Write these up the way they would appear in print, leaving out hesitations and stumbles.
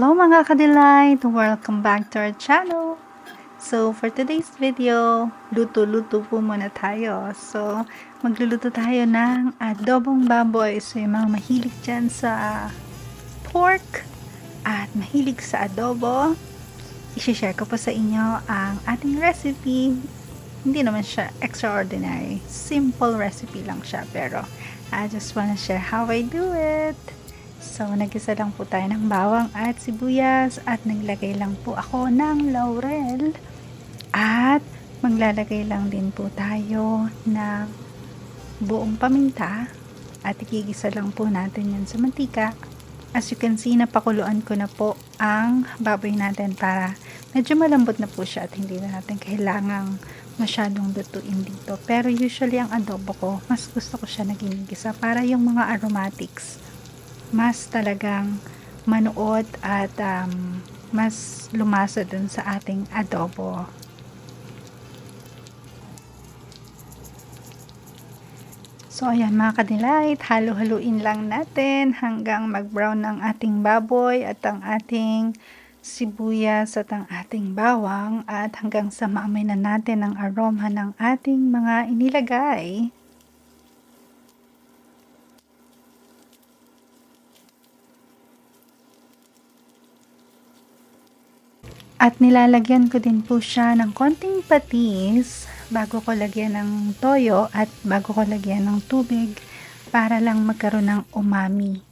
Hello mga ka-delight! Welcome back to our channel! So, for today's video, luto-luto po muna tayo. So, magluluto tayo ng adobong baboy. So, yung mga mahilig dyan sa pork at mahilig sa adobo, i-share ko po sa inyo ang ating recipe. Hindi naman siya extraordinary. Simple recipe lang siya. Pero, I just wanna share how I do it. So, nagisa lang po tayo ng bawang at sibuyas at naglagay lang po ako ng laurel at maglalagay lang din po tayo ng buong paminta at igigisa lang po natin yan sa mantika. As you can see, napakuluan ko na po ang baboy natin para medyo malambot na po siya at hindi na natin kailangang masyadong lutuin dito. Pero usually ang adobo ko, mas gusto ko siya na ginigisa para yung mga aromatics mas talagang manuot at mas lumasa dun sa ating adobo. So ayan mga ka-delight, halo-haluin lang natin hanggang mag-brown ang ating baboy at ang ating sibuyas at ang ating bawang at hanggang sa maamoy na natin ang aroma ng ating mga inilagay. At nilalagyan ko din po siya ng konting patis bago ko lagyan ng toyo at bago ko lagyan ng tubig para lang magkaroon ng umami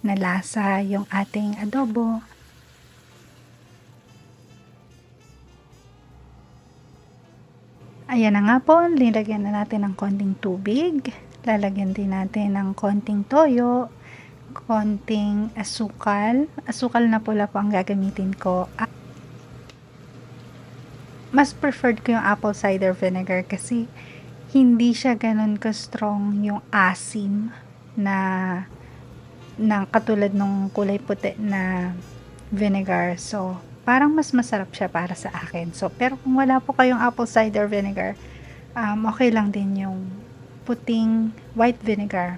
na lasa yung ating adobo. Ayan na nga po, nilagyan na natin ng konting tubig. Lalagyan din natin ng konting toyo, konting asukal. Asukal na pula po ang gagamitin ko. Mas preferred ko yung apple cider vinegar kasi hindi siya ganun ka-strong yung asim na katulad ng kulay puti na vinegar. So, parang mas masarap siya para sa akin. So, pero kung wala po kayong apple cider vinegar, okay lang din yung puting white vinegar.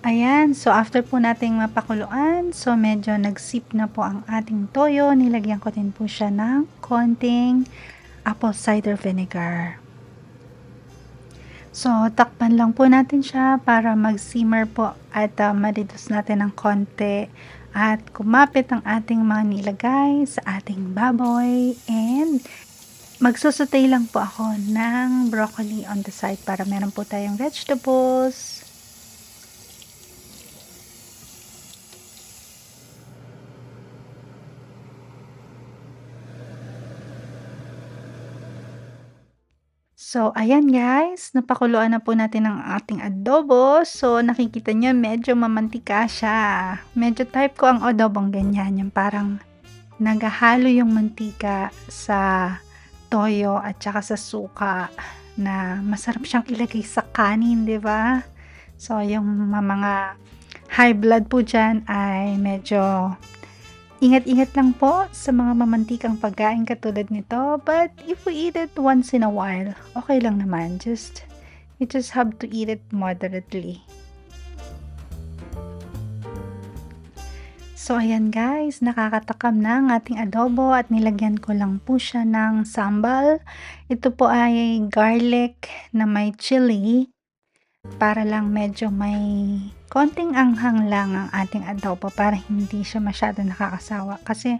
Ayan, so after po nating mapakuluan, so medyo nagsip na po ang ating toyo. Nilagyan ko din po siya ng konting apple cider vinegar. So, takpan lang po natin siya para mag-simmer po at ma-reduce natin ng konti at kumapit ang ating mga nilagay sa ating baboy and magsusutay lang po ako ng broccoli on the side para meron po tayong vegetables. So, ayan guys, napakuluan na po natin ang ating adobo. So, nakikita nyo, medyo mamantika siya. Medyo type ko ang adobong ganyan, yung parang naghahalo yung mantika sa toyo at saka sa suka na masarap siyang ilagay sa kanin, di ba? So, yung mga high blood po dyan ay medyo ingat-ingat lang po sa mga mamantikang pagkain katulad nito. But if we eat it once in a while, okay lang naman. You just have to eat it moderately. So, ayan guys, nakakatakam na ang ating adobo at nilagyan ko lang po siya ng sambal. Ito po ay garlic na may chili para lang medyo may konting anghang lang ang ating adobo para hindi siya masyado nakakasawa. Kasi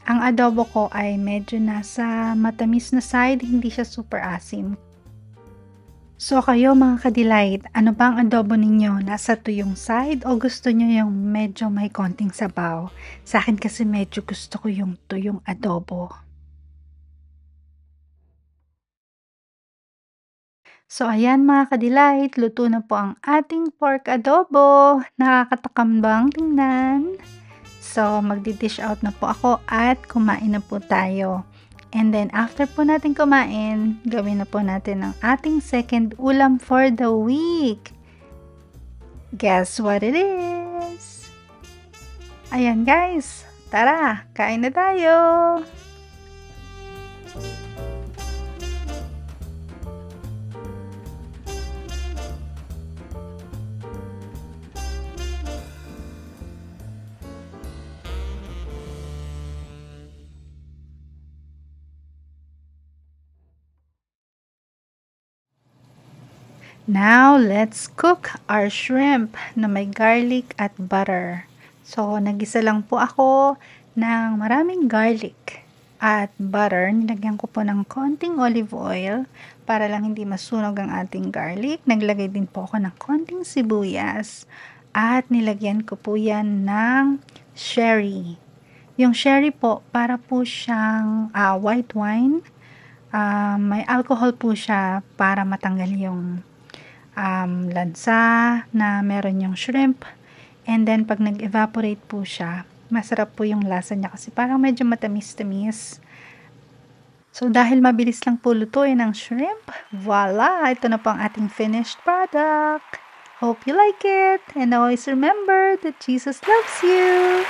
ang adobo ko ay medyo nasa matamis na side, hindi siya super asim. So kayo mga ka-delight, ano ba ang adobo ninyo? Nasa tuyong side o gusto nyo yung medyo may konting sabaw? Sa akin kasi medyo gusto ko yung tuyong adobo. So ayan mga ka-delight, luto na po ang ating pork adobo. Nakakatakam bang tingnan? So magdi-dish out na po ako at kumain na po tayo. And then after po natin kumain, gawin na po natin ang ating second ulam for the week. Guess what it is? Ayan guys, tara, kain na tayo! Now, let's cook our shrimp na may garlic at butter. So, nagisa lang po ako ng maraming garlic at butter. Nilagyan ko po ng konting olive oil para lang hindi masunog ang ating garlic. Naglagay din po ako ng konting sibuyas at nilagyan ko po yan ng sherry. Yung sherry po, para po siyang white wine. May alcohol po siya para matanggal yung lansa na meron yung shrimp. And then, pag nag-evaporate po siya, masarap po yung lasa niya kasi parang medyo matamis-tamis. So, dahil mabilis lang po lutuin ang shrimp, voila! Ito na po ang ating finished product. Hope you like it. And always remember that Jesus loves you.